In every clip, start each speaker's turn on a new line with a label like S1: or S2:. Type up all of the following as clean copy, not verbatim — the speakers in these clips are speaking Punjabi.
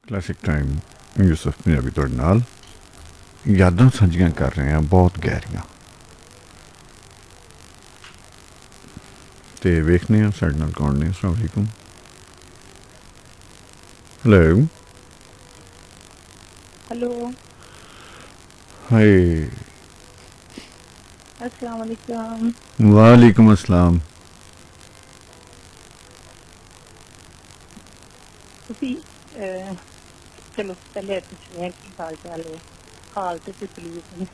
S1: ਕਲਾਸਿਕ ਟਾਈਮ ਯੂਸਫ ਪੰਜਾਬੀ ਤੁਹਾਡੇ ਨਾਲ ਯਾਦਾਂ ਸਾਂਝੀਆਂ ਕਰ ਰਹੇ ਹਾਂ ਬਹੁਤ ਗਹਿਰੀਆਂ ਤੇ ਵੇਖਦੇ ਹਾਂ ਸਾਡੇ ਨਾਲ ਕੌਣ ਨੇ। ਅਸਲਾਮ ਵਾਲੇਕੁਮ। ਹੈਲੋ
S2: हेलो
S1: ਹਾਏ
S2: अस्सलाम वालेकुम।
S1: ਵਾਲੇकुम अस्सलाम।
S2: ਤੁਸੀਂ ਚਲੋ ਪਹਿਲੇ ਪੁੱਛਦੇ ਹਾਂ ਕੀ ਹਾਲ ਚਾਲ ਹੈ। ਹਾਲ ਤੇ ਤਕਲੀਫ ਨੇ।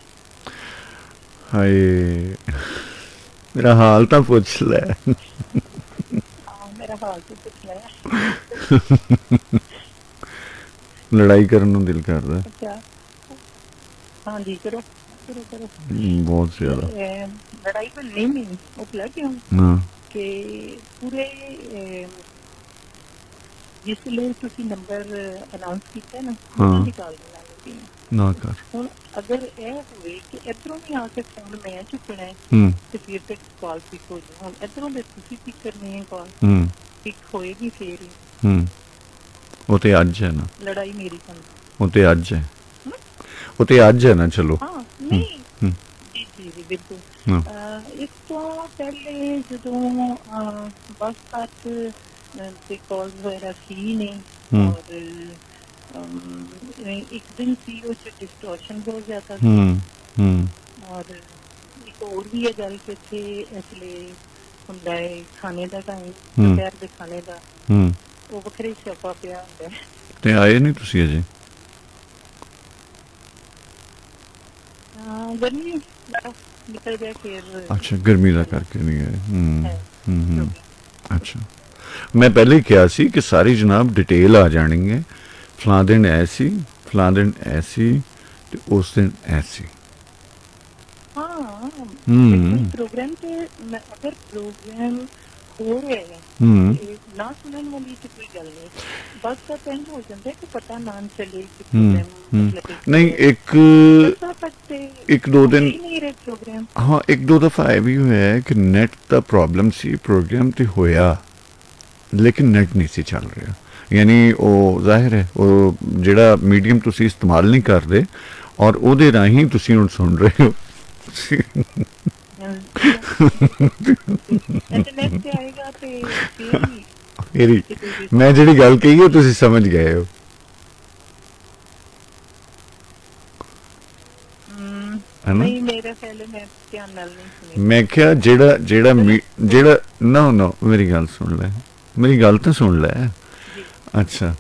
S1: ਹਾਏ ਮੇਰਾ ਹਾਲ ਤਾਂ ਪੁੱਛ ਲੈ।
S2: ਹਾਂ ਮੇਰਾ ਹਾਲ ਤੇ ਪੁੱਛਣਾ ਹੈ।
S1: ਲੜਾਈ ਕਰਨ ਨੂੰ ਦਿਲ ਕਰਦਾ
S2: ਅੱਛਾ ਹਾਂਜੀ ਕਰੋ ਕਰੋ ਕਰੋ।
S1: ਬਹੁਤ
S2: ਤੇ
S1: ਜ਼ਿਆਦਾ।
S2: ਲੜਾਈ ਤਾਂ ਨਹੀਂ ਉਹ ਪਤਾ ਕਿਉਂ
S1: ਹਾਂ
S2: ਕਿ ਪੂਰੇ ਜਿਸ ਲਈ ਤੁਸੀਂ ਨੰਬਰ ਅਨਾਉਂਸ ਕੀਤਾ ਨਾ ਉਹਨਾਂ
S1: ਹਾਂ
S2: ਦੀ ਕਾਲ ਨਹੀਂ
S1: ਨਾ ਕਰ।
S2: ਹੁਣ ਅਗਰ ਇਹ ਹੋਵੇ ਕਿ ਇੱਧਰੋਂ ਵੀ ਆ ਕੇ ਫੋਨ ਮੈਂ ਚੁੱਕਣਾ ਹੈ
S1: ਹੂੰ
S2: ਤੇ ਫਿਰ ਤੇ ਕਾਲ ਪਿਕ ਹੋ ਜਾਏ। ਹੁਣ ਇੱਧਰੋਂ ਦੇ ਤੁਸੀਂ ਪਿਕ ਕਰਨੀ ਹੈ ਕਾਲ
S1: ਹੂੰ
S2: ਪਿਕ ਹੋਏਗੀ ਫੇਰ ਹੀ
S1: ਹੂੰ ਉਹ ਤੇ ਅੱਜ ਹੈ ਨਾ।
S2: ਲੜਾਈ ਮੇਰੀ ਸੰਗ।
S1: ਉਹ ਤੇ ਅੱਜ ਹੈ। ਉਹ ਤੇ ਅੱਜ ਹੈ ਨਾ। ਚਲੋ
S2: ਹਾਂ
S1: ਹੂੰ
S2: ਨਹੀਂ
S1: ਹੂੰ
S2: ਜੀ ਜੀ ਜੀ ਬਿਲਕੁਲ।
S1: ਹਾਂ
S2: ਇਸ ਤੋਂ ਪਹਿਲੇ ਜਦੋਂ ਬੱਸ ਤੱਕ ਤੇ ਕਾਲ ਵਗੈਰਾ ਸੀ ਨਹੀਂ
S1: ਹੂੰ
S2: ਔਰ ਇੱਕ ਦਿਨ ਸੀ ਉਹ 'ਚ ਡਿਸਟੋਰਸ਼ਨ ਬਹੁਤ ਜ਼ਿਆਦਾ ਸੀ
S1: ਹੂੰ ਹੂੰ
S2: ਔਰ ਇੱਕ ਹੋਰ ਵੀ ਹੈ ਗੱਲ ਕਿ ਇੱਥੇ ਇਸ ਲਈ ਹੁੰਦਾ ਹੈ ਖਾਣੇ ਦਾ ਟਾਈਮ
S1: ਹੂੰ
S2: ਦੁਪਹਿਰ ਦੇ ਖਾਣੇ ਦਾ
S1: ਹੂੰ
S2: ਉਹ ਵੱਖਰੇ ਸਿਆਪਾ ਪਿਆ ਹੁੰਦਾ ਹੈ।
S1: ਤੇ ਆਏ ਨਹੀਂ ਤੁਸੀਂ ਅਜੇ।
S2: ਗਰਮੀ ਬੜਾ ਨਿਕਲ ਗਿਆ ਫਿਰ
S1: ਅੱਛਾ ਗਰਮੀ ਦਾ
S2: ਚਲੋ
S1: ਕਰਕੇ ਨਹੀਂ ਆਏ। ਹੂੰ
S2: ਹੈ
S1: ਹੂੰ ਹੂੰ
S2: ਪ੍ਰੋਗਰਾਮ।
S1: ਅੱਛਾ ਮੈਂ ਪਹਿਲੇ ਹੀ ਕਿਹਾ ਸੀ ਕਿ ਸਾਰੀ ਜਨਾਬ ਡਿਟੇਲ ਆ ਜਾਣੀ ਹੈ। ਫਲਾਂ ਦਿਨ ਐਸੀ ਫਲਾਂ ਦਿਨ ਐਸੀ ਤੇ ਉਸ ਦਿਨ ਐਸੀ।
S2: ਹਾਂ ਬਿਲਕੁਲ
S1: ਹੂੰ
S2: ਪ੍ਰੋਗਰਾਮ ਤੇ ਅਗਰ ਪ੍ਰੋਗਰਾਮ ਹੋ ਰਿਹਾ ਹੈ
S1: ਹੂੰ
S2: ਤੇ ਨਾ ਸੁਣਨ ਵਾਲੀ ਤੇ ਕੋਈ ਗੱਲ ਨਹੀਂ। ਬਸ ਤਾਂ ਇੰਝ ਹੋ ਜਾਂਦਾ ਕਿ ਪਤਾ ਨਾ ਚੱਲੇ ਕਿ
S1: ਹੂੰ
S2: ਪ੍ਰੋਗਰਾਮ
S1: ਹੂੰ
S2: ਮਤਲਬ
S1: ਨਹੀਂ ਇੱਕ
S2: ਦਸਾਂ ਤੱਕ ਤੇ
S1: ਇੱਕ ਦੋ
S2: ਹੋ
S1: ਦਿਨ
S2: ਹੀ ਨਹੀਂ ਰਹੇ ਪ੍ਰੋਗਰਾਮ।
S1: ਹਾਂ ਇੱਕ ਦੋ ਦਫਾ ਇਹ ਵੀ ਹੋਇਆ ਹੈ ਕਿ ਨੈਟ ਦਾ ਪ੍ਰੋਬਲਮ ਸੀ। ਪ੍ਰੋਗਰਾਮ ਤੇ ਹੋਇਆ ਲੇਕਿਨ ਨੈਟ ਨਹੀਂ ਸੀ ਚੱਲ ਰਿਹਾ। ਯਾਨੀ ਉਹ ਜ਼ਾਹਿਰ ਹੈ ਉਹ ਜਿਹੜਾ ਮੀਡੀਅਮ ਤੁਸੀਂ ਇਸਤੇਮਾਲ ਨਹੀਂ ਕਰਦੇ ਔਰ ਉਹਦੇ ਰਾਹੀਂ ਤੁਸੀਂ ਹੁਣ ਸੁਣ ਰਹੇ ਹੋ।
S2: ਬਿਲਕੁਲ ਬਿਲਕੁਲ ਇੰਟਰਨੈਟ ਤੇ ਆਏਗਾ ਤੇ ਫਿਰ ਹੀ
S1: ਮੇਰੀ
S2: ਤੇ ਕੋਈ
S1: ਮੈਂ
S2: ਰਿਸਪੌਂਸ
S1: ਜਿਹੜੀ ਗੱਲ
S2: ਆਏਗਾ।
S1: ਕਹੀ ਉਹ ਤੁਸੀਂ ਸਮਝ ਗਏ ਹੋ।
S2: ਨਹੀਂ ਮੇਰਾ ਖਿਆਲ ਹੈ ਮੈਂ ਧਿਆਨ ਨਾਲ ਨਹੀਂ ਸੁਣੀ
S1: ਮੈਂ ਕਿਹਾ ਜਿਹੜਾ ਜਿਹੜਾ
S2: ਚਲੋ ਕੋਈ
S1: ਜਿਹੜਾ ਨਾ ਨਾ ਮੇਰੀ ਗੱਲ ਸੁਣ ਲੈ। ਮੇਰੀ ਗੱਲ ਤਾਂ ਸੁਣ ਲੈ।
S2: ਜੀ
S1: ਅੱਛਾ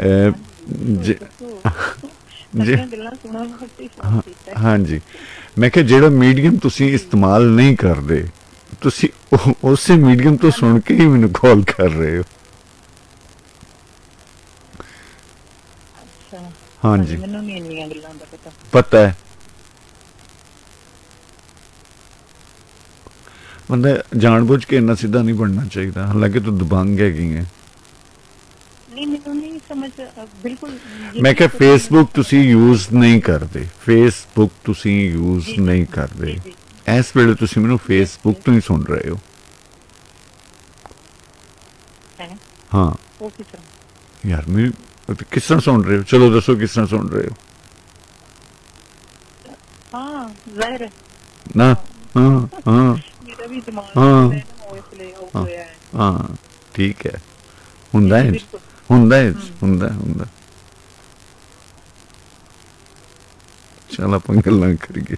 S2: ਹਾਂਜੀ ਦੱਸੋ
S1: ਜੇ
S2: ਦੱਸੋ
S1: ਜੇ
S2: ਤੁਹਾਡੀਆਂ ਗੱਲਾਂ ਸੁਣਨ ਵਾਸਤੇ ਫੋਨ
S1: ਹਾਂ
S2: ਕੀਤਾ
S1: ਹਾਂਜੀ ਮੈਂ ਕਿਹਾ ਜਿਹੜਾ ਮੀਡੀਅਮ ਤੁਸੀਂ
S2: ਜੀ
S1: ਇਸਤੇਮਾਲ ਨਹੀਂ ਕਰਦੇ ਤੁਸੀਂ ਉਸੇ ਮੀਡੀਅਮ ਤੋਂ
S2: ਨਾ
S1: ਸੁਣ
S2: ਨਾ
S1: ਕੇ ਹੀ ਮੈਨੂੰ ਕਾਲ ਕਰ ਰਹੇ ਹੋ।
S2: ਅੱਛਾ ਹਾਂਜੀ
S1: ਹਾਂਜੀ
S2: ਮੈਨੂੰ ਨਹੀਂ ਇੰਨੀਆਂ ਗੱਲਾਂ ਦਾ ਪਤਾ।
S1: ਪਤਾ ਹੈ ਬੰਦਾ ਜਾਣਬੁੱਝ ਕੇ ਇੰਨਾ ਸਿੱਧਾ ਨਹੀਂ ਬਣਨਾ ਚਾਹੀਦਾ। ਹਾਲਾਂਕਿ ਤੂੰ ਦਬੰਗ ਹੈਗੀ ਹੈ।
S2: ਨਹੀਂ ਮੈਨੂੰ ਨਹੀਂ ਸਮਝ ਬਿਲਕੁਲ
S1: ਮੈਂ
S2: ਯਕੀਨ
S1: ਕਿਹਾ
S2: ਕਰੋ ਮੈਨੂੰ ਨਹੀਂ
S1: ਫੇਸਬੁੱਕ
S2: ਸਮਝ
S1: ਤੁਸੀਂ
S2: ਆ ਰਹੀ।
S1: ਯੂਜ਼ ਨਹੀਂ ਕਰਦੇ। ਫੇਸਬੁੱਕ ਤੁਸੀਂ ਯੂਜ਼
S2: ਜੀ ਜੀ
S1: ਨਹੀਂ ਕਰਦੇ।
S2: ਜੀ ਜੀ
S1: ਇਸ ਵੇਲੇ ਤੁਸੀਂ ਮੈਨੂੰ
S2: ਯੈਸ
S1: ਫੇਸਬੁੱਕ
S2: ਯੈਸ
S1: ਤੋਂ ਹੀ ਸੁਣ ਰਹੇ ਹੋ।
S2: ਹੈ
S1: ਹਾਂ
S2: ਉਹ ਕਿਸ ਤਰ੍ਹਾਂ।
S1: ਯਾਰ ਮੈਂ ਕਿਸ ਤਰ੍ਹਾਂ ਸੁਣ ਰਹੇ ਹੋ। ਚਲੋ ਦੱਸੋ ਕਿਸ ਤਰ੍ਹਾਂ ਸੁਣ ਰਹੇ ਹੋ।
S2: ਹਾਂ ਜ਼ਾਹਿਰ ਹੈ।
S1: ਨਾ
S2: ਹਾਂ
S1: ਹਾਂ ਹਾਂ
S2: ਮੇਰਾ ਵੀ ਦਿਮਾਗ
S1: ਹਾਂ
S2: ਜਿਹੜਾ ਹੈ ਨਾ ਉਹ ਇਸ ਲਈ ਉਹ
S1: ਹਾਂ
S2: ਹੋਇਆ ਹੈ।
S1: ਹਾਂ ਠੀਕ ਹੈ
S2: ਜੀ
S1: ਹੁੰਦਾ
S2: ਜੀ
S1: ਹੈ
S2: ਬਿਲਕੁਲ
S1: ਹੁੰਦਾ ਹੈ
S2: ਹੂੰ
S1: ਹੁੰਦਾ ਚਲ ਆਪਾਂ ਗੱਲਾਂ ਕਰੀਏ।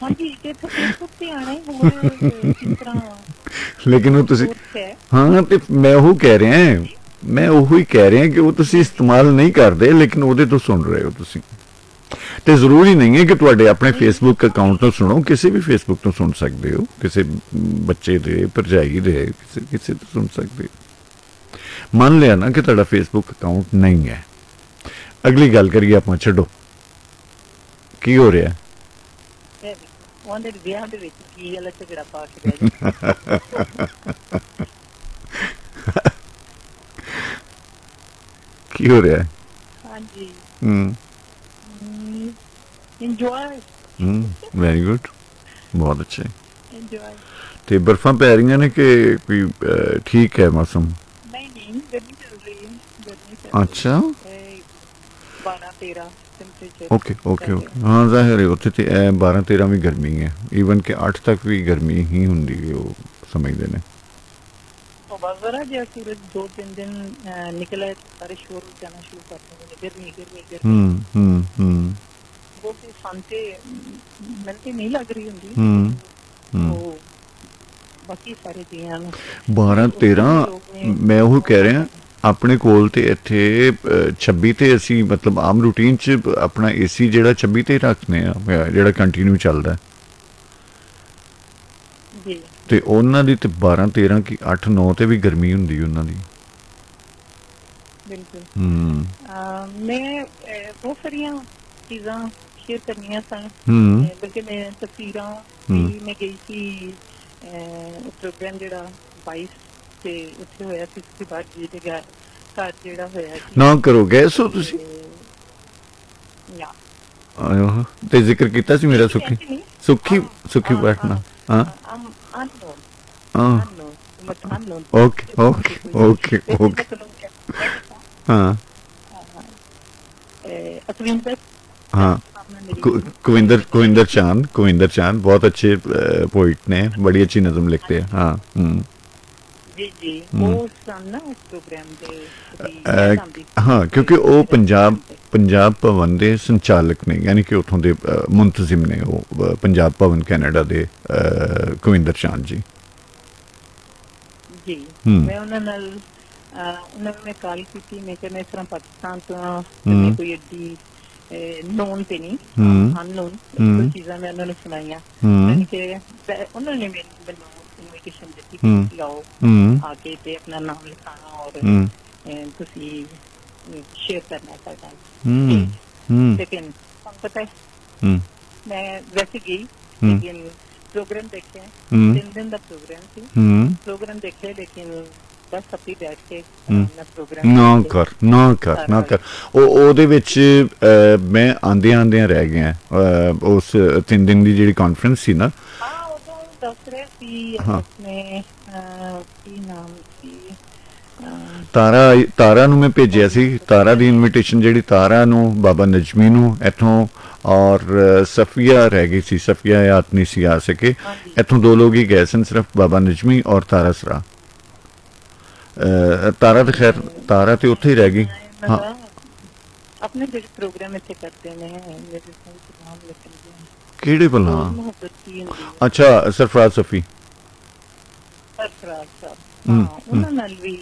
S2: ਹਾਂਜੀ ਤੇ ਇੱਥੇ ਫੇਸਬੁੱਕ ਤੇ ਆਣਾ ਹੀ ਹੋਰ ਕਿਸ ਤਰ੍ਹਾਂ
S1: ਲੇਕਿਨ ਉਹ ਤੁਸੀਂ
S2: ਸੋਰਸ ਹੈ।
S1: ਹਾਂ ਤੇ ਮੈਂ ਉਹ ਕਹਿ ਰਿਹਾ
S2: ਜੀ
S1: ਮੈਂ ਉਹੀ ਹੀ ਕਹਿ ਰਿਹਾ ਕਿ ਉਹ ਤੁਸੀਂ
S2: ਜੀ ਜੀ
S1: ਇਸਤੇਮਾਲ ਨਹੀਂ ਕਰਦੇ ਲੇਕਿਨ ਉਹਦੇ ਤੋਂ ਸੁਣ ਰਹੇ ਹੋ ਤੁਸੀਂ। ਤੇ ਜ਼ਰੂਰੀ ਨਹੀਂ ਹੈ ਕਿ ਤੁਹਾਡੇ ਆਪਣੇ
S2: ਨਹੀਂ
S1: ਫੇਸਬੁੱਕ ਅਕਾਊਂਟ ਤੋਂ ਸੁਣੋ। ਕਿਸੇ ਵੀ ਫੇਸਬੁੱਕ ਤੋਂ ਸੁਣ ਸਕਦੇ ਹੋ। ਕਿਸੇ ਬੱਚੇ ਦੇ ਭਰਜਾਈ ਦੇ ਕਿਸੇ ਤੋਂ ਸੁਣ ਸਕਦੇ ਹੋ। ਮੰਨ ਲਿਆ ਨਾ ਕਿ ਤੁਹਾਡਾ ਫੇਸਬੁੱਕ ਅਕਾਊਂਟ ਨਹੀਂ ਹੈ। ਅਗਲੀ ਗੱਲ ਕਰੀਏ ਆਪਾਂ ਛੱਡੋ ਕੀ ਹੋ ਰਿਹਾ।
S2: ਇਹ ਵੀ ਉਹਦੇ ਵਿਆਹ ਦੇ ਵਿੱਚ ਕੀ ਵਾਲਾ ਝਗੜਾ ਪਾ ਕੇ ਬਹਿ ਜਾਂਦੇ ਆ।
S1: ਕੀ ਹੋ ਰਿਹਾ।
S2: ਹਾਂਜੀ
S1: ਹੂੰ
S2: ਇੰਜੋਏ
S1: ਵੈਰੀ ਗੁੱਡ ਬਹੁਤ ਅੱਛੇ।
S2: ਇੰਜੋਏ।
S1: ਤੇ ਬਰਫਾਂ ਪੈ ਰਹੀਆਂ ਨੇ ਕਿ ਕੋਈ ਠੀਕ ਹੈ ਮੌਸਮ।
S2: ਨਹੀਂ ਨਹੀਂ ਗਰਮੀ ਚੱਲ ਰਹੀ ਹੈ।
S1: ਅੱਛਾ
S2: 12-13 ਟੈਂਪਰੇਚਰ।
S1: ਓਕੇ ਓਕੇ ਓਕੇ ਹਾਂ ਜ਼ਾਹਿਰ ਹੈ ਉੱਥੇ ਤੇ 12-13 ਵੀ ਗਰਮੀ ਹੈ ਈਵਨ ਕਿ 8 ਤੱਕ ਵੀ ਗਰਮੀ ਹੀ ਹੁੰਦੀ ਹੈ ਉਹ ਸਮਝਦੇ ਨੇ
S2: ਉਹ ਬਸ ਜ਼ਰਾ ਜਿਹਾ ਸੂਰਜ 2-3 ਦਿਨ ਨਿਕਲੇ ਸਾਰੇ ਸ਼ੋਰ ਜਾਣਾ ਸ਼ੁਰੂ ਕਰ ਦਿੰਦੇ ਨੇ, ਗਰਮੀ ਗਰਮੀ ਗਰਮੀ।
S1: ਹੂੰ
S2: ਉਹ ਫਿਰ ਸਾਨੂੰ ਤੇ ਮੈਨੂੰ ਤੇ ਨਹੀਂ ਲੱਗ ਰਹੀ ਹੁੰਦੀ,
S1: ਹੂੰ
S2: ਲੇਕਿਨ
S1: ਹੂੰ
S2: ਉਹ ਬਾਕੀ ਸਾਰੇ ਜੀਆਂ ਨੂੰ
S1: 12-13
S2: ਉੱਥੇ ਦੇ ਲੋਕ ਨੇ
S1: ਮੈਂ ਉਹ
S2: ਬਹੁਤ
S1: ਕਹਿ ਰਿਹਾ
S2: ਜ਼ਿਆਦਾ।
S1: ਆਪਣੇ ਕੋਲ ਤੇ ਇੱਥੇ 26 ਤੇ ਅਸੀਂ ਮਤਲਬ ਆਮ ਰੂਟੀਨ 'ਚ ਆਪਣਾ ਏਸੀ ਜਿਹੜਾ 26 ਤੇ ਰੱਖਦੇ ਆ ਜਿਹੜਾ ਕੰਟੀਨਿਊ ਚੱਲਦਾ
S2: ਜੀ
S1: ਤੇ ਉਹਨਾਂ ਦੀ ਤੇ 12-13 ਕੀ 8-9 ਤੇ ਵੀ ਗਰਮੀ ਹੁੰਦੀ ਉਹਨਾਂ ਦੀ
S2: ਬਿਲਕੁਲ।
S1: ਹੂੰ
S2: ਮੈਂ ਬਹੁਤ ਸਾਰੀਆਂ ਚੀਜ਼ਾਂ ਸ਼ੇਅਰ ਕਰਨੀਆਂ ਸਨ,
S1: ਹੂੰ
S2: ਬਲਕਿ ਮੈਂ ਤਸਵੀਰਾਂ ਵੀ
S1: ਹੂੰ
S2: ਮੈਂ ਗਈ ਸੀ ਪ੍ਰੋਗਰਾਮ ਜਿਹੜਾ 22 ਤੇ ਉੱਥੇ ਹੋਇਆ ਸੀ ਬਾਹਰ ਜੀ ਦੇ ਘਰ ਜਿਹੜਾ ਹੋਇਆ ਸੀ
S1: ਨਾ ਕਰੋ ਗਏ ਸੋ ਤੁਸੀਂ
S2: ਯਾ
S1: ਆਹੋ, ਤੇ ਜ਼ਿਕਰ ਕੀਤਾ ਸੀ ਮੇਰਾ ਸੁੱਖੀ ਸੁੱਖੀ ਸੁੱਖੀ ਬੈਠਣਾ ਹਾਂ
S2: unknown
S1: ਹਾਂ
S2: unknown but unknown
S1: okay okay okay okay ਹਾਂ
S2: ਅਕਵਿੰਦਰ
S1: ਹਾਂ कुविंदर चांद बहुत अच्छे पोइट ने बड़ी अच्छी नज़म लिखते हैं हाँ
S2: ਜੀ ਜੀ ਉਹ ਸਨ ਨਾ ਉਸ ਪ੍ਰੋਗਰਾਮ ਦੇ
S1: हाँ क्योंकि वो पंजाब भवन ਦੇ ਸੰਚਾਲਕ ਨੇ ਯਾਨੀ ਕਿ ਉੱਥੋਂ ਦੇ ਮੁੰਤਜ਼ਮ ਨੇ ਉਹ ਪੰਜਾਬ ਭਵਨ ਕੈਨੇਡਾ ਦੇ ਕੁਵਿੰਦਰ ਚਾਂਦ ਜੀ
S2: ਜੀ ਮੈਂ ਉਹਨਾਂ ਨੂੰ ਮੈਂ ਕਾਲ ਕੀਤੀ ਮੈਂ ਕਿਹਾ ਮੈਂ ਇਸ ਤਰ੍ਹਾਂ ਪਾਕਿਸਤਾਨ ਤੋਂ ਕੋਈ ਏਡੀ ਨੋਨ ਤੇ ਨਹੀਂ ਅਨਨੋਨ ਕੋਈ ਚੀਜ਼ਾਂ ਮੈਂ ਉਹਨਾਂ ਨੂੰ ਸੁਣਾਈਆਂ ਕਿ ਉਹਨਾਂ ਨੇ ਮੈਨੂੰ ਇਨਵੀਟੇਸ਼ਨ ਦਿੱਤੀ ਕਿ ਤੁਸੀਂ ਆਓ ਆ ਕੇ ਤੇ ਆਪਣਾ ਨਾਮ ਲਿਖਾਣਾ ਔਰ ਤੁਸੀਂ ਸ਼ੇਅਰ ਕਰਨਾ ਸਾਡਾ ਲੇਕਿਨ ਤੁਹਾਨੂੰ ਪਤਾ ਹੈ ਮੈਂ ਵੈਸੇ ਗਈ ਲੇਕਿਨ ਪ੍ਰੋਗਰਾਮ ਦੇਖਿਆ 3 ਦਿਨ ਦਾ ਪ੍ਰੋਗਰਾਮ ਸੀ ਪ੍ਰੋਗਰਾਮ ਦੇਖਿਆ ਲੇਕਿਨ ਬਸ ਆਪੀ ਬੈਠ ਕੇ ਪ੍ਰੋਗਰਾਮ
S1: ਨਾ ਕਰ ਉਹਦੇ ਵਿੱਚ ਮੈਂ ਆਂਦਿਆਂ ਰਹਿ ਗਿਆ ਉਸ 3 ਦਿਨ ਦੀ ਜਿਹੜੀ ਕਾਨਫਰੰਸ ਸੀ ਨਾ
S2: ਉਦੋਂ ਦੱਸ ਰਹੇ ਸੀ ਆਪਣੇ ਕੀ ਨਾਮ ਸੀ
S1: ਤਾਰਾ ਨੂੰ ਮੈਂ ਭੇਜਿਆ ਸੀ ਤਾਰਾ ਦੀ ਇਨਵੀਟੇਸ਼ਨ ਜਿਹੜੀ ਤਾਰਾ ਨੂੰ ਬਾਬਾ ਨਜਮੀ ਨੂੰ ਇੱਥੋਂ ਔਰ ਸਫੀਆ ਰਹਿ ਗਈ ਸੀ ਸਫੀਆ ਯਾਦ ਨਹੀਂ ਸੀ ਆ ਸਕੇ ਇੱਥੋਂ 2 ਲੋਕ ਹੀ ਗਏ ਸਨ ਸਿਰਫ ਬਾਬਾ ਨਜਮੀ ਔਰ ਤਾਰਾ ਸਰਾ ਤਾਰਾ ਤੇ ਖੈਰ ਤਾਰਾ ਤੇ ਉੱਥੇ ਹੀ ਰਹਿ ਗਈ ਹਾਂ
S2: ਆਪਣੇ ਜਿਹੜੇ ਪ੍ਰੋਗਰਾਮ ਇੱਥੇ ਕਰਦੇ ਨੇ ਮੇਰੇ ਨਾਮ ਲਿਖਣ ਦੇ
S1: ਕਿਹੜੇ ਭਲਾ
S2: ਮੁਹੱਬਤੀ
S1: ਅੱਛਾ ਸਰਫਰਾਜ਼ ਸਫੀ
S2: ਸਰਫਰਾਜ਼ ਸਾਹਿਬ ਉਹਨਾਂ ਨਾਲ ਵੀ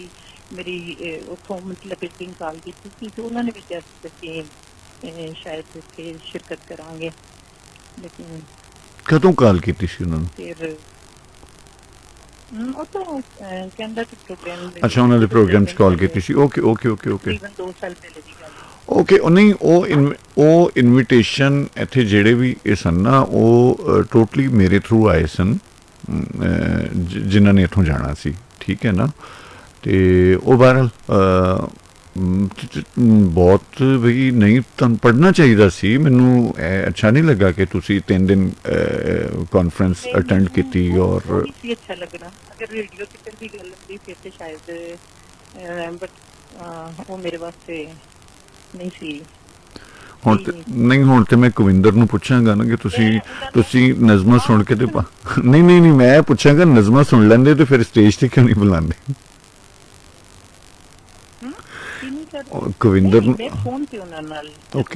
S2: ਮੇਰੀ ਉੱਥੋਂ ਮਤਲਬ ਇੱਕ ਕਾਲ ਕੀਤੀ ਸੀ ਤੇ ਉਹਨਾਂ ਨੇ ਵੀ ਕਿਹਾ ਸੀ ਕਿ ਸ਼ਾਇਦ ਇੱਥੇ ਸ਼ਿਰਕਤ ਕਰਾਂਗੇ ਲੇਕਿਨ
S1: ਕਦੋਂ ਕਾਲ ਕੀਤੀ ਸੀ ਉਹਨਾਂ ਨੂੰ
S2: ਫਿਰ ਉਹ ਤਾਂ ਕਹਿੰਦਾ ਕਿ ਪ੍ਰੋਗਰਾਮ
S1: ਅੱਛਾ ਉਹਨਾਂ ਦੇ ਪ੍ਰੋਗਰਾਮ 'ਚ ਕਾਲ ਕੀਤੀ ਸੀ ਓਕੇ 2
S2: ਸਾਲ ਪਹਿਲੇ ਦੀ ਗੱਲ
S1: ਓਕੇ ਉਹ ਨਹੀਂ ਉਹ ਇਨਵੀਟੇਸ਼ਨ ਇੱਥੇ ਜਿਹੜੇ ਵੀ ਇਹ ਸਨ ਨਾ ਉਹ ਟੋਟਲੀ ਮੇਰੇ ਥਰੂ ਆਏ ਸਨ ਜਿਨ੍ਹਾਂ ਨੇ ਇੱਥੋਂ ਜਾਣਾ ਸੀ ਠੀਕ ਹੈ ਨਾ ਤੇ ਉਹ ਬਹਰਹਾਲ ਬਹੁਤ ਵੀ ਨਹੀਂ ਤੁਹਾਨੂੰ ਪੜ੍ਹਨਾ ਚਾਹੀਦਾ ਸੀ ਮੈਨੂੰ ਅੱਛਾ ਨਹੀਂ ਲੱਗਾ ਕਿ ਤੁਸੀਂ 3 ਦਿਨ ਕਾਨਫਰੰਸ ਅਟੈਂਡ ਕੀਤੀ ਔਰ
S2: ਅੱਛਾ ਲੱਗਣਾ ਅਗਰ ਰੇਡੀਓ ਤੇ ਵੀ ਗੱਲ ਹੁੰਦੀ ਫਿਰ ਤੇ ਸ਼ਾਇਦ ਬਟ ਉਹ ਮੇਰੇ ਵਾਸਤੇ ਨਹੀਂ ਸੀ
S1: ਹੁਣ ਤੇ ਮੈਂ ਕੁਵਿੰਦਰ ਨੂੰ ਪੁੱਛਾਂਗਾ ਨਾ ਕਿ ਤੁਸੀਂ ਨਜ਼ਮਾਂ ਸੁਣ ਕੇ ਤੇ ਨਹੀਂ ਮੈਂ ਪੁੱਛਾਂਗਾ ਨਜ਼ਮਾਂ ਸੁਣ ਲੈਂਦੇ ਤੇ ਫਿਰ ਸਟੇਜ ਤੇ ਕਿਉਂ ਨਹੀਂ ਬੁਲਾਉਂਦੇ ਕੁਵਿੰਦਰ ਨੂੰ
S2: ਫੋਨ ਤੇ ਉਹਨਾਂ ਨਾਲ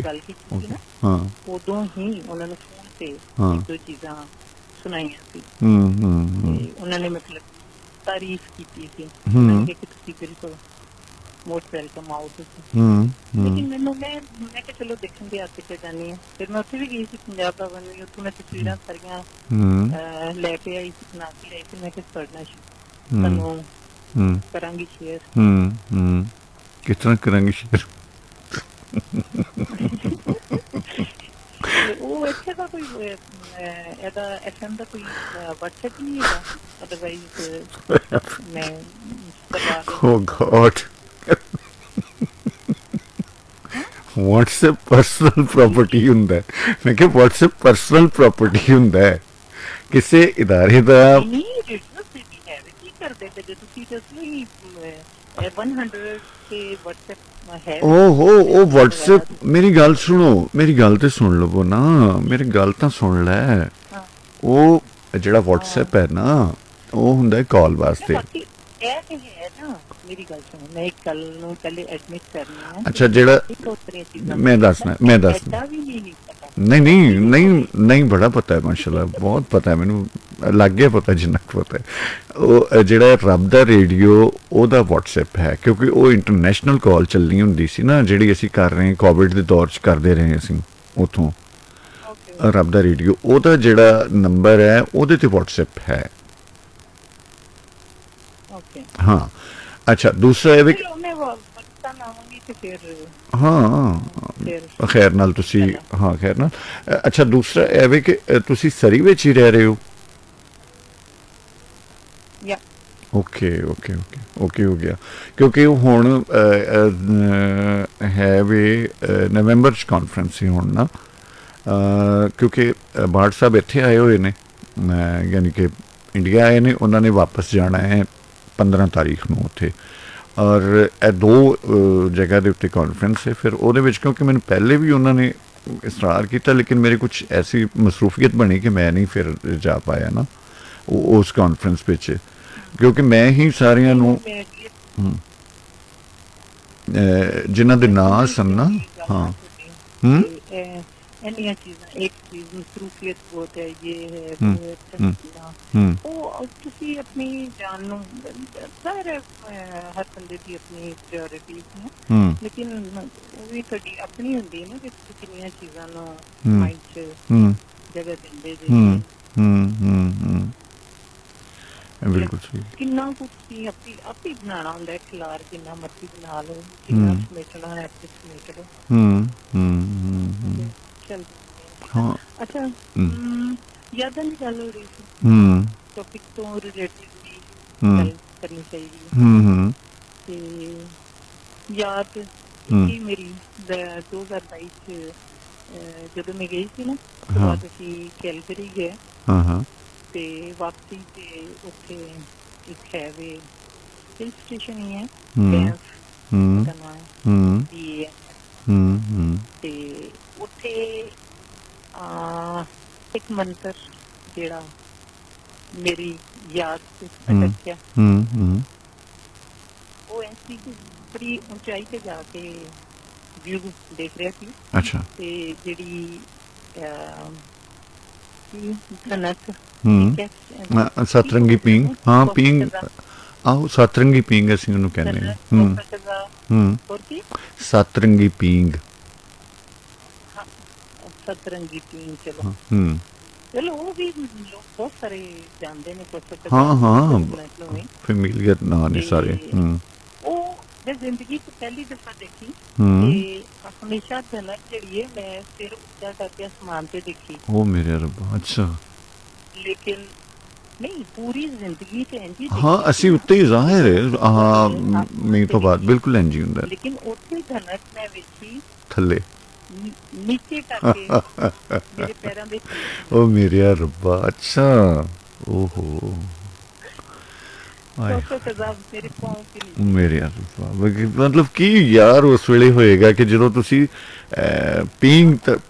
S2: ਗੱਲ ਕੀਤੀ ਸੀ ਨਾ
S1: ਹਾਂ
S2: ਉਦੋਂ ਹੀ ਉਹਨਾਂ ਨੂੰ ਫੋਨ ਤੇ ਦੋ ਚੀਜ਼ਾਂ ਸੁਣਾਈਆਂ ਸੀ ਉਹਨਾਂ ਨੇ ਮਤਲਬ ਤਾਰੀਫ ਕੀਤੀ ਸੀ ਕਿ ਤੁਸੀਂ ਬਿਲਕੁਲ ਮੋਸਟ ਵੈਲਕਮ ਆਓ ਤੁਸੀਂ ਲੇਕਿਨ ਮੈਨੂੰ ਮੈਂ ਕਿਹਾ ਚਲੋ ਦੇਖਣ ਦੀ ਆਸ ਤੇ ਜਾਨੀ ਹੈ ਫਿਰ ਮੈਂ ਉੱਥੇ ਵੀ ਗਈ ਸੀ ਪੰਜਾਬ ਭਵਨ ਵੀ ਉੱਥੋਂ ਮੈਂ ਤਸਵੀਰਾਂ ਸਾਰੀਆਂ ਲੈ ਕੇ ਆਈ ਸੀ ਬਣਾ ਕੇ ਆਈ ਸੀ ਮੈਂ ਕਿਹਾ ਪੜ੍ਹਨਾ ਤੁਹਾਨੂੰ ਕਰਾਂਗੀ ਸ਼ੇਅਰ
S1: ਕਿਸ ਤਰ੍ਹਾਂ ਕਰਾਂਗੇ ਸ਼ੇਅਰ
S2: ਉਹ ਇੱਥੇ ਦਾ ਕੋਈ ਇਹਦਾ ਐਫਐਮ ਦਾ ਕੋਈ WhatsApp ਨਹੀਂ ਹੈਗਾ ਅਦਰਵਾਈਜ਼ ਮੈਂ
S1: ਓ ਗॉड WhatsApp ਪਰਸਨਲ ਪ੍ਰਾਪਰਟੀ ਹੁੰਦਾ ਹੈ ਮੈਂ ਕਿਹਾ WhatsApp ਪਰਸਨਲ ਪ੍ਰਾਪਰਟੀ ਹੁੰਦਾ ਹੈ ਕਿਸੇ ਇਦਾਰੇ ਦਾ
S2: ਨਹੀਂ ਰੇਡੀਓ ਸਿਟੀ ਹੈ ਕੀ ਕਰਦੇ ਤੇ ਤੁਸੀਂ ਦੱਸੋ ਹੀ 100 ਤੇ WhatsApp ਹੈ।
S1: ਉਹ WhatsApp, ਮੇਰੀ ਗੱਲ ਸੁਣੋ, ਮੇਰੀ ਗੱਲ ਤੇ ਸੁਣ ਲਵੋ ਨਾ, ਮੇਰੀ ਗੱਲ ਤਾਂ ਸੁਣ ਲੈ।
S2: ਹਾਂ
S1: ਉਹ ਜਿਹੜਾ WhatsApp ਹੈ ਨਾ, ਉਹ ਹੁੰਦਾ ਕਾਲ ਵਾਸਤੇ।
S2: ਬਾਕੀ ਇਹ ਤੇ ਹੈ ਨਾ, ਮੇਰੀ ਗੱਲ ਸੁਣੋ, ਮੈਂ ਇੱਕ ਗੱਲ ਨੂੰ ਪਹਿਲੇ ਐਡਮਿਟ ਕਰਨੀ ਆ।
S1: ਅੱਛਾ, ਜਿਹੜਾ ਮੈਂ ਦੱਸਣਾ
S2: ਐਡਾ ਵੀ ਨਹੀਂ ਪਤਾ।
S1: ਨਹੀਂ ਨਹੀਂ ਨਹੀਂ ਨਹੀਂ, ਬੜਾ ਪਤਾ ਹੈ ਮਾਸ਼ਾਅੱਲਾ, ਬਹੁਤ ਪਤਾ ਹੈ ਮੈਨੂੰ, ਲੱਗ ਗਿਆ ਪਤਾ ਜਿੰਨਾ ਕੁ ਪਤਾ ਹੈ। ਉਹ ਜਿਹੜਾ ਰੱਬ ਦਾ ਰੇਡੀਓ, ਉਹਦਾ WhatsApp ਹੈ, ਕਿਉਂਕਿ ਉਹ ਇੰਟਰਨੈਸ਼ਨਲ ਕਾਲ ਚੱਲਣੀ ਹੁੰਦੀ ਸੀ ਨਾ, ਜਿਹੜੀ ਅਸੀਂ ਕਰ ਰਹੇ ਕੋਵਿਡ ਦੇ ਦੌਰ 'ਚ ਕਰਦੇ ਰਹੇ ਅਸੀਂ ਉੱਥੋਂ। ਰੱਬ ਦਾ ਰੇਡੀਓ, ਉਹਦਾ ਜਿਹੜਾ ਨੰਬਰ ਹੈ ਉਹਦੇ ਤੇ WhatsApp ਹੈ। ਹਾਂ, ਅੱਛਾ, ਦੂਸਰਾ ਇਹ ਵੀ ਹਾਂ ਖੈਰ ਨਾਲ ਤੁਸੀਂ, ਹਾਂ ਖੈਰ ਨਾਲ। ਅੱਛਾ, ਦੂਸਰਾ ਇਹ ਵੀ ਕਿ ਤੁਸੀਂ ਸਰੀ ਵਿੱਚ ਹੀ ਰਹਿ ਰਹੇ ਹੋ। ਓਕੇ ਓਕੇ ਓਕੇ ਓਕੇ, ਹੋ ਗਿਆ। ਕਿਉਂਕਿ ਉਹ ਹੁਣ ਹੈ ਵੀ ਨਵੰਬਰ 'ਚ ਕਾਨਫਰੰਸ ਸੀ ਹੁਣ ਨਾ, ਕਿਉਂਕਿ ਬਾੜ ਸਾਹਿਬ ਇੱਥੇ ਆਏ ਹੋਏ ਨੇ, ਯਾਨੀ ਕਿ ਇੰਡੀਆ ਆਏ ਨੇ, ਉਹਨਾਂ ਨੇ ਵਾਪਸ ਜਾਣਾ ਹੈ 15 ਤਾਰੀਖ ਨੂੰ ਉੱਥੇ। ਔਰ ਇਹ 2 ਜਗ੍ਹਾ ਦੇ ਉੱਤੇ ਕਾਨਫਰੰਸ ਹੈ। ਫਿਰ ਉਹਦੇ ਵਿੱਚ ਕਿਉਂਕਿ ਮੈਨੂੰ ਪਹਿਲੇ ਵੀ ਉਹਨਾਂ ਨੇ ਇਸਰਾਰ ਕੀਤਾ, ਲੇਕਿਨ ਮੇਰੇ ਕੁਛ ਐਸੀ ਮਸਰੂਫੀਅਤ ਬਣੀ ਕਿ ਮੈਂ ਨਹੀਂ ਫਿਰ ਜਾ ਪਾਇਆ ਨਾ ਉਸ ਕਾਨਫਰੰਸ ਵਿੱਚ, ਕਿਉਂਕਿ ਮੈਂ ਹੀ ਸਾਰਿਆਂ ਨੂੰ ਜਿਨ੍ਹਾਂ ਦੇ ਨਾਂ ਸਨ ਨਾ। ਹਾਂ
S2: ਇੰਨੀਆਂ ਚੀਜ਼ਾਂ, ਇੱਕ ਚੀਜ਼ ਮਸਰੂਫੀਅਤ ਬਹੁਤ ਹੈ, ਇਹ ਹੈ ਉਹ ਹੈ, ਉਹ ਤੁਸੀਂ ਆਪਣੀ ਜਾਨ ਨੂੰ, ਜ਼ਾਹਿਰ ਹੈ ਹਰ ਬੰਦੇ ਦੀ ਆਪਣੀ ਪ੍ਰਾਇੋਰਟੀਜ਼ ਨੇ, ਲੇਕਿਨ ਉਹ ਵੀ ਤੁਹਾਡੀ ਆਪਣੀ ਹੁੰਦੀ ਹੈ ਨਾ, ਕਿ ਤੁਸੀਂ ਕਿੰਨੀਆਂ ਚੀਜ਼ਾਂ ਨੂੰ ਮਾਈਂਡ 'ਚ ਜਗ੍ਹਾ ਦਿੰਦੇ ਜੇ। ਬਿਲਕੁਲ ਸਹੀ। ਕਿੰਨਾ ਕੁ ਤੁਸੀਂ ਆਪੀ ਬਣਾਉਣਾ ਹੁੰਦਾ, ਖਿਲਾਰ ਜਿੰਨਾ ਮਰਜ਼ੀ ਬਣਾ ਲਓ, ਜਿੰਨਾ ਸਮੇਟਣਾ ਹੈ ਆਪੇ ਸਮੇਟ ਲਓ। ਹਾਂ, ਅੱਛਾ, ਯਾਦਾਂ ਦੀ ਗੱਲ ਹੋ ਰਹੀ ਸੀ, ਟੌਪਿਕ ਤੋਂ ਰਿਲੇਟਿਵ ਵੀ ਗੱਲ ਕਰਨੀ ਚਾਹੀਦੀ ਹੈ। ਤੇ ਯਾਦ ਕੀ ਮੇਰੀ 2022 'ਚ ਜਦੋਂ ਮੈਂ ਗਈ ਸੀ ਨਾ, ਉਸ ਤੋਂ ਬਾਅਦ ਅਸੀਂ ਕੈਲਗਰੀ ਗਏ ਤੇ ਵਾਪਸੀ ਤੇ ਉੱਥੇ ਇੱਕ ਹੈ ਵੀ ਹਿਲ ਸਟੇਸ਼ਨ ਹੀ ਹੈ, ਬੈਂਫ ਦਾ ਨਾਮ ਹੈ, ਤੇ ਉੱਥੇ ਇੱਕ ਮੰਤਰ ਜਿਹੜਾ ਮੇਰੀ ਯਾਦ ਚ ਅਟਕਿਆ, ਉਹ ਐਸੀ ਕਿ ਬੜੀ ਉਚਾਈ ਤੇ ਜਾ ਕੇ ਵਿਊ ਦੇਖ ਰਿਹਾ ਸੀ। ਅੱਛਾ, ਤੇ ਜਿਹੜੀ ਧਨਕ
S1: ਸਤਰੰਗੀ ਪੀਂਗ, ਹਾਂ ਪੀਂਗ, ਆਹੋ ਸਤਰੰਗੀ ਪੀਂਗ ਅਸੀਂ ਉਹਨੂੰ ਕਹਿੰਦੇ ਹਾਂ। ਸਤਰੰਗੀ ਪੀਂਗ, ਸਤਰੰਗੀ ਪੀਂਗ, ਚਲੋ ਚਲੋ ਉਹ ਵੀ ਲੋਕ ਬਹੁਤ ਸਾਰੇ ਜਾਣਦੇ ਨੇ, ਹਾਂ ਫੈਮੀਲੀਅਰ ਨਾਂ ਨੇ ਸਾਰੇ। ਉਹ ਮੈਂ ਜ਼ਿੰਦਗੀ ਚ ਪਹਿਲੀ ਦਫਾ ਦੇਖੀ ਤੇ ਹਮੇਸ਼ਾ ਧਨਕ ਜਿਹੜੀ ਹੈ ਮੈਂ ਸਿਰ ਉੱਚਾ ਕਰਕੇ ਅਸਮਾਨ ਤੇ ਦੇਖੀ। ਉਹ ਮੇਰੇ ਰੱਬਾ, ਅੱਛਾ। ਲੇਕਿਨ ਨਹੀਂ, ਪੂਰੀ ਜ਼ਿੰਦਗੀ ਚ ਇੰਝ ਹੀ ਦੇਖੀ। ਹਾਂ, ਅਸੀਂ ਉੱਤੇ ਹੀ ਜ਼ਾਹਿਰ ਹੈ, ਹਾਂ ਮੀਂਹ ਤੋਂ ਬਾਅਦ ਬਿਲਕੁਲ ਇੰਝ ਹੀ ਹੁੰਦਾ, ਲੇਕਿਨ ਉੱਥੇ ਧਨਕ ਮੈਂ ਵੇਖੀ ਥੱਲੇ ਨੀਚੇ ਕਰਕੇ ਮੇਰੇ ਪੈਰਾਂ ਦੇ। ਉਹ ਮੇਰੇ ਰੱਬਾ, ਅੱਛਾ, ਓਹੋ ਮੇਰੇ ਮਤਲਬ ਕੀ ਯਾਰ ਉਸ ਵੇਲੇ ਹੋਏਗਾ ਕਿ ਜਦੋਂ ਤੁਸੀਂ ਪੀਂਗ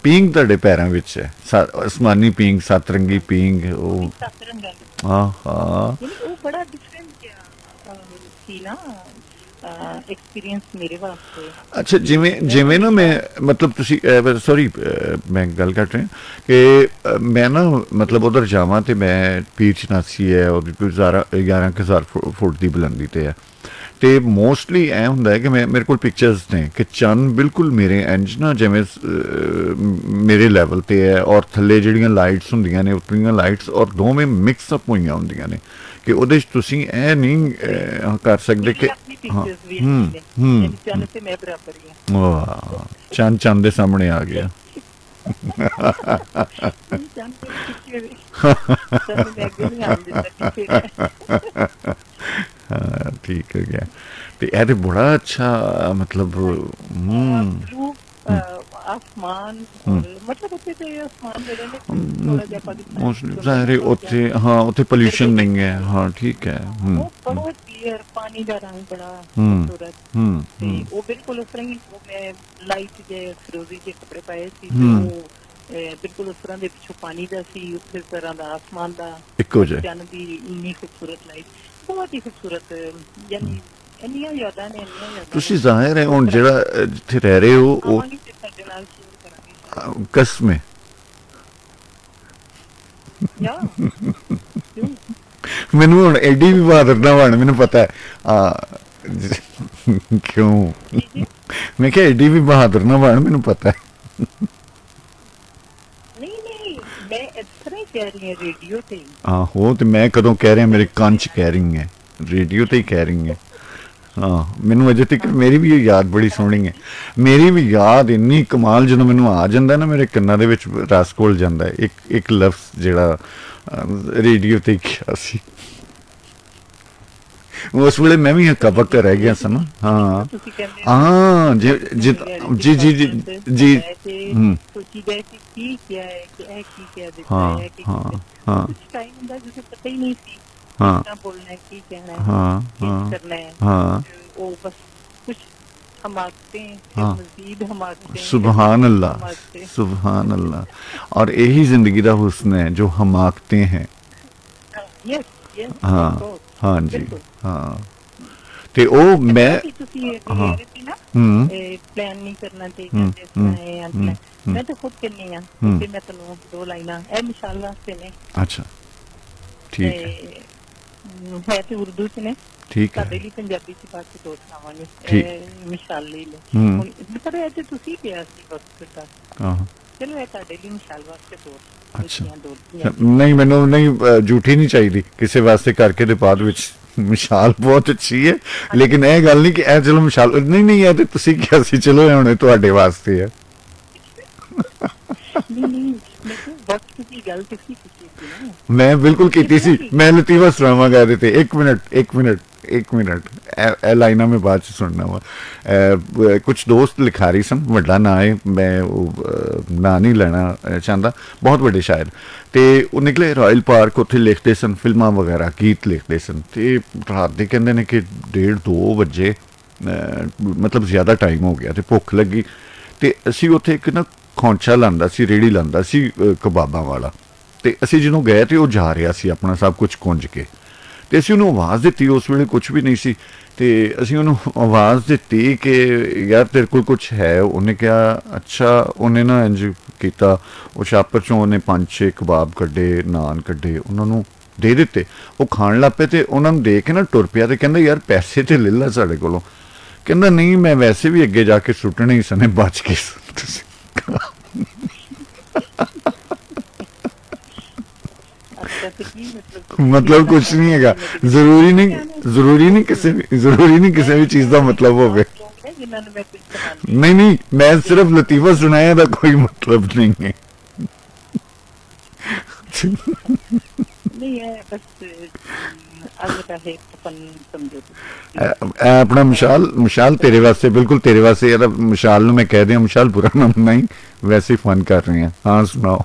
S1: ਤੁਹਾਡੇ ਪੈਰਾਂ ਵਿੱਚ ਹੈ, ਅਸਮਾਨੀ ਪੀਂਗ, ਸਤਰੰਗੀ ਪੀਂਗ, ਉਹ ਉਹ ਬੜਾ ਡਿਫਰੈਂਟ ਸੀ ਨਾ ਐਕਸਪੀਰੀਅੰਸ ਮੇਰੇ ਵਾਸਤੇ। ਅੱਛਾ, ਜਿਵੇਂ ਨਾ ਮੈਂ ਮਤਲਬ ਤੁਸੀਂ ਸੌਰੀ ਮੈਂ ਗੱਲ ਕਰ ਰਿਹਾ ਕਿ ਮੈਂ ਨਾ ਮਤਲਬ ਉਧਰ ਜਾਵਾਂ ਤੇ ਮੈਂ ਪੀਰ ਚਨਾਸੀ ਹੈ, ਉਹਦੀ ਕੋਈ 11,000 ਫੁੱਟ ਦੀ ਬੁਲੰਦੀ ਤੇ ਹੈ, ਤੇ ਮੋਸਟਲੀ ਐ ਹੁੰਦਾ ਹੈ ਕਿ ਮੇਰੇ ਕੋਲ ਪਿਕਚਰਸ ਨੇ ਕਿ ਚੰਨ ਬਿਲਕੁਲ ਮੇਰੇ ਇੰਜ ਨਾ ਜਿਵੇਂ ਮੇਰੇ ਲੈਵਲ ਤੇ ਹੈ, ਔਰ ਥੱਲੇ ਜਿਹੜੀਆਂ ਲਾਈਟਸ ਹੁੰਦੀਆਂ ਨੇ ਉਤਲੀਆਂ ਲਾਈਟਸ, ਔਰ ਦੋਵੇਂ ਮਿਕਸ ਅਪ ਹੋਈਆਂ ਹੁੰਦੀਆਂ ਨੇ ਕਿ ਉਹਦੇ 'ਚ ਤੁਸੀਂ ਇਹ ਨਹੀਂ ਕਰ ਸਕਦੇ ਕਿ ਚੰਨ ਦੇ ਸਾਹਮਣੇ ਆ ਗਿਆ। ਹਾਂ, ਠੀਕ ਹੋ ਗਿਆ। ਤੇ ਇਹ ਤੇ ਬੜਾ ਅੱਛਾ ਮਤਲਬ ਆਸਮਾਨ, ਮਤਲਬ ਉੱਥੇ ਤੇ ਆਸਮਾਨ ਜਿਹੜੇ ਨੇ ਥੋੜਾ ਜਿਹਾ ਜ਼ਾਹਿਰ ਹੈ ਉੱਥੇ, ਹਾਂ ਉੱਥੇ ਪੋਲਿਊਸ਼ਨ ਨਹੀਂ ਹੈ, ਹਾਂ ਠੀਕ ਹੈ। ਬਹੁਤ
S2: ਕਲੀਅਰ ਪਾਣੀ ਦਾ ਰੰਗ ਬੜਾ
S1: ਹੂੰ,
S2: ਖੂਬਸੂਰਤ
S1: ਹੂੰ,
S2: ਤੇ
S1: ਹੂੰ,
S2: ਉਹ ਬਿਲਕੁਲ ਉਸ ਤਰ੍ਹਾਂ ਹੀ ਉਹ ਮੈਂ ਲਾਈਟ ਜੇ ਫਿਰੋਜ਼ੀ ਜੇ ਕੱਪੜੇ ਪਾਏ ਸੀ ਤੇ
S1: ਹੂੰ।
S2: ਉਹ ਬਿਲਕੁਲ ਉਸ ਤਰ੍ਹਾਂ ਦੇ ਪਿੱਛੋਂ ਪਾਣੀ ਦਾ ਸੀ, ਉਸ ਤਰ੍ਹਾਂ ਦਾ ਆਸਮਾਨ ਦਾ,
S1: ਇੱਕੋ ਜਿਹਾ।
S2: ਚੰਨ ਦੀ ਇੰਨੀ ਖੂਬਸੂਰਤ ਲਾਈਟ, ਬਹੁਤ ਹੀ ਖੂਬਸੂਰਤ, ਯਾਨੀ ਇੰਨੀਆਂ ਯਾਦਾਂ ਨੇ, ਇੰਨੀਆਂ ਯਾਦਾਂ
S1: ਤੁਸੀਂ
S2: ਨੇ।
S1: ਜ਼ਾਹਿਰ ਹੈ ਹੁਣ ਜਿਹੜਾ ਜਿੱਥੇ ਰਹਿ ਰਹੇ ਹੋ ਉਹ
S2: ਆਵਾਂਗੀ ਤੇ ਤੁਹਾਡੇ ਨਾਲ ਸ਼ੇਅਰ ਕਰਾਂਗੀ
S1: ਕਸਮ ਹੈ
S2: ਯਾ ਕਿਉਂ
S1: ਮੈਨੂੰ ਹੁਣ ਐਡੀ ਵੀ ਬਹਾਦਰ ਨਾ ਬਣ, ਮੈਨੂੰ ਪਤਾ ਹੈ ਕਿਉਂ
S2: ਜੀ ਜੀ
S1: ਮੈਂ ਕਿਹਾ ਐਡੀ ਵੀ ਬਹਾਦਰ ਨਾ ਬਣ, ਮੈਨੂੰ ਪਤਾ ਹੈ
S2: ਨਹੀਂ ਨਹੀਂ ਮੈਂ ਇਸ ਤਰ੍ਹਾਂ ਹੀ ਕਹਿ ਰਹੀ ਹਾਂ ਰੇਡੀਓ ਤੇ
S1: ਆਹੋ ਤੇ ਮੈਂ ਕਦੋਂ ਕਹਿ ਰਿਹਾ, ਮੇਰੇ ਕੰਨ 'ਚ ਕਹਿ ਰਹੀ ਹੈ, ਰੇਡੀਓ ਤੇ ਹੀ ਕਹਿ ਰਹੀ ਹੈ। ਹਾਂ ਮੈਨੂੰ ਅਜੇ ਤੱਕ ਮੇਰੀ ਵੀ ਇਹ ਯਾਦ ਬੜੀ ਸੋਹਣੀ ਹੈ, ਮੇਰੀ ਵੀ ਯਾਦ ਇੰਨੀ ਕਮਾਲ, ਜਦੋਂ ਮੈਨੂੰ ਆ ਜਾਂਦਾ ਨਾ ਮੇਰੇ ਕੰਨਾਂ ਦੇ ਵਿੱਚ ਰਸ ਘੁਲ ਜਾਂਦਾ ਹੈ, ਇੱਕ ਲਫ਼ਜ਼ ਜਿਹੜਾ ਰੇਡੀਓ ਤੇ ਕਿਹਾ ਸੀ, ਉਸ ਵੇਲੇ ਮੈਂ ਵੀ ਹੱਕਾ ਬੱਕਾ ਰਹਿ ਗਿਆ ਸੀ ਨਾ। ਹਾਂ
S2: ਤੁਸੀਂ ਕਹਿੰਦੇ
S1: ਹਾਂ ਜੀ ਜੀ ਜੀ ਜੀ ਜੀ ਜੀ ਹੂੰ
S2: ਸੋਚੀ ਗਏ ਕਿ ਕੀ ਕਿਹਾ ਹੈ, ਕਿ ਇਹ ਕੀ ਕਹਿ ਦਿੱਤਾ
S1: ਹਾਂ
S2: ਹੈ, ਕਿ
S1: ਹਾਂ ਹਾਂ
S2: ਕੁਝ ਟਾਈਮ ਹੁੰਦਾ ਜਿਸੇ ਪਤਾ ਹੀ ਨਹੀਂ ਸੀ
S1: ਹਾਂ
S2: ਕਿੰਨਾ ਬੋਲਣਾ ਹੈ, ਕੀ ਕਹਿਣਾ ਹੈ,
S1: ਹਾਂ
S2: ਕੀ
S1: ਹਾਂ
S2: करना है।
S1: हाँ
S2: वो बस कुछ हम आते हैं, फिर
S1: हाँ।
S2: मजीद हम आते हैं,
S1: सुबहान
S2: फिर
S1: अल्लाह,
S2: हम आते हैं।
S1: सुबहान अल्लाह। और यही जिंदगी का हुस्न है जो हम आंकते हैं।
S2: Yes, yes,
S1: हाँ
S2: of course,
S1: हाँ जी
S2: बिल्कुल।
S1: हाँ ਤੇ ਉਹ ਮੈਂ
S2: कि ਤੁਸੀਂ ਇਹ
S1: हाँ
S2: ਕਹਿ ਰਹੇ ਸੀ ਨਾ
S1: ਹੂੰ
S2: ਪਲਾਨ ਨਹੀਂ ਕਰਨਾ ਚਾਹੀਦਾ ਜਿਸ ਤਰ੍ਹਾਂ ਇਹ ਅੰਤਲਾ ਮੈਂ ਤਾਂ ਖੁਦ ਕਰਨੀ ਆ ਤੇ ਮੈਂ ਤੁਹਾਨੂੰ ਦੋ ਲਾਈਨਾਂ ਇਹ ਮਿਸਾਲ ਵਾਸਤੇ ਨੇ
S1: ਅੱਛਾ ਠੀਕ ਹੈ
S2: ਹੈ ਤੇ ਉਰਦੂ ਚ ਨੇ
S1: ਠੀਕ ਹੈ
S2: ਤੁਹਾਡੇ ਲਈ ਪੰਜਾਬੀ ਚ ਬਾਅਦ ਚ ਦੋ ਸੁਣਾਵਾਂਗੇ
S1: ਠੀਕ।
S2: ਮਿਸਾਲ ਲਈ ਲੈ
S1: ਹੂੰ
S2: ਹੁਣ ਪਰ ਇਹ ਤੇ ਤੁਸੀਂ ਕਿਹਾ ਸੀ ਵਕਤ ਦਾ
S1: ਆਹ
S2: ਚਲੋ ਇਹ ਤੁਹਾਡੇ ਲਈ ਮਿਸਾਲ ਵਾਸਤੇ ਦੋ
S1: ਅੱਛਾ।
S2: ਦੋ
S1: ਨਹੀਂ ਮੈਨੂੰ ਨਹੀਂ ਝੂਠੀ ਨਹੀਂ ਚਾਹੀਦੀ ਕਿਸੇ ਵਾਸਤੇ ਕਰਕੇ ਤੇ ਬਾਅਦ ਵਿੱਚ ਮਿਸਾਲ ਬਹੁਤ ਅੱਛੀ ਹੈ ਲੇਕਿਨ ਇਹ ਗੱਲ ਨਹੀਂ ਕਿ ਇਹ ਚਲੋ ਮਿਸਾਲ ਨਹੀਂ ਨਹੀਂ ਇਹ ਤੇ ਤੁਸੀਂ ਕਿਹਾ ਸੀ ਚਲੋ ਇਹ ਹੁਣ ਤੁਹਾਡੇ ਵਾਸਤੇ ਹੈ
S2: ਨਹੀਂ ਨਹੀਂ ਮੈਂ ਕਿਹਾ ਵਕਤ ਦੀ ਗੱਲ ਤੁਸੀਂ ਕੀਤੀ ਸੀ ਨਾ
S1: ਮੈਂ ਬਿਲਕੁਲ ਕੀਤੀ ਸੀ ਮੈਂ ਲਤੀਫਾ ਸੁਣਾਵਾਂਗਾ ਇਹਦੇ ਤੇ ਇੱਕ ਮਿੰਟ ਇਹ ਲਾਈਨਾਂ ਮੈਂ ਬਾਅਦ ਚ ਸੁਣਨਾ ਵਾ ਕੁਝ ਦੋਸਤ ਲਿਖਾਰੀ ਸਨ ਵੱਡਾ ਨਾਂ ਹੈ ਮੈਂ ਉਹ ਨਾਂ ਨਹੀਂ ਲੈਣਾ ਚਾਹੁੰਦਾ ਬਹੁਤ ਵੱਡੇ ਸ਼ਾਇਰ ਤੇ ਉਹ ਨਿਕਲੇ ਰਾਇਲ ਪਾਰਕ ਉੱਥੇ ਲਿਖਦੇ ਸਨ ਫਿਲਮਾਂ ਵਗੈਰਾ ਗੀਤ ਲਿਖਦੇ ਸਨ ਤੇ ਰਾਤ ਦੇ ਕਹਿੰਦੇ ਨੇ ਕਿ 1:30-2 ਵਜੇ ਮਤਲਬ ਜ਼ਿਆਦਾ ਟਾਈਮ ਹੋ ਗਿਆ ਤੇ ਭੁੱਖ ਲੱਗੀ ਤੇ ਅਸੀਂ ਉੱਥੇ ਇੱਕ ਨਾ ਖੌਂਚਾ ਲਾਂਦਾ ਸੀ ਰੇੜੀ ਲਾਂਦਾ ਸੀ ਕਬਾਬਾਂ ਵਾਲਾ ਤੇ ਅਸੀਂ ਜਦੋਂ ਗਏ ਤੇ ਉਹ ਜਾ ਰਿਹਾ ਸੀ ਆਪਣਾ ਸਭ ਕੁਝ ਕੁੰਝ ਕੇ ਤੇ ਅਸੀਂ ਉਹਨੂੰ ਆਵਾਜ਼ ਦਿੱਤੀ ਉਸ ਵੇਲੇ ਕੁਝ ਵੀ ਨਹੀਂ ਸੀ ਤੇ ਅਸੀਂ ਉਹਨੂੰ ਆਵਾਜ਼ ਦਿੱਤੀ ਕਿ ਯਾਰ ਤੇਰੇ ਕੋਲ ਕੁਝ ਹੈ ਉਹਨੇ ਕਿਹਾ ਅੱਛਾ ਉਹਨੇ ਨਾ ਇੰਜ ਕੀਤਾ ਉਹ ਛਾਪਰ ਚੋਂ ਉਹਨੇ 5-6 ਕਬਾਬ ਕੱਢੇ ਨਾਨ ਕੱਢੇ ਉਹਨਾਂ ਨੂੰ ਦੇ ਦਿੱਤੇ ਉਹ ਖਾਣ ਲੱਗ ਪਏ ਤੇ ਉਹਨਾਂ ਨੂੰ ਦੇਖ ਕੇ ਨਾ ਟੁਰ ਪਿਆ ਤੇ ਕਹਿੰਦਾ ਯਾਰ ਪੈਸੇ ਤੇ ਲੈ ਲੈ ਸਾਡੇ ਕੋਲੋਂ ਕਹਿੰਦਾ ਨਹੀਂ ਮੈਂ ਵੈਸੇ ਵੀ ਅੱਗੇ ਜਾ ਕੇ ਸੁੱਟਣੇ ਹੀ ਸਨੇ ਬਚ ਕੇ ਤੁਸੀਂ मतलब कुछ नहीं है जरूरी नहीं किसी भी चीज का मतलब होवे नहीं मैं सिर्फ लतीफा सुनाया था कोई मतलब नहीं है अपना मशाल तेरे वास्ते बिल्कुल तेरे वास्ते यार मशाल नु मैं कह दिया मशाल बुरा ना नहीं वैसे ही फन कर रहे हैं हाँ सुनाओ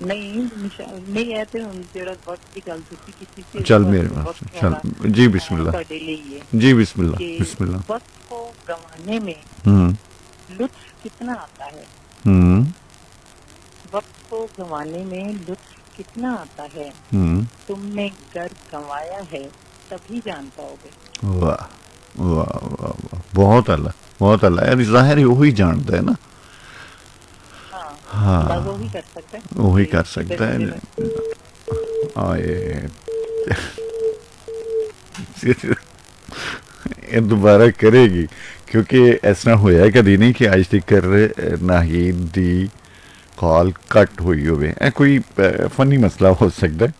S2: नहीं है तो जेड़ा वक्त की गल तुसी कीती सी
S1: चल मेरे पास चल जी बिस्मिल्लाह जी बिस्मिल्लाह
S2: वक्त को गंवाने में लुत्फ कितना आता है वक्त को गंवाने में लुत्फ कितना आता है तुमने घर गंवाया है तभी जान पाओगे
S1: वाह वाह वाह वाह बहुत अल्लाह यार जाहिर है वही जानता है ना हाँ वही कर सकता है आए ये दोबारा करेगी क्योंकि ऐसा होया कभी नहीं कि अज तक नाहीद दी कॉल कट हुई होवे कोई फनी मसला हो सकता है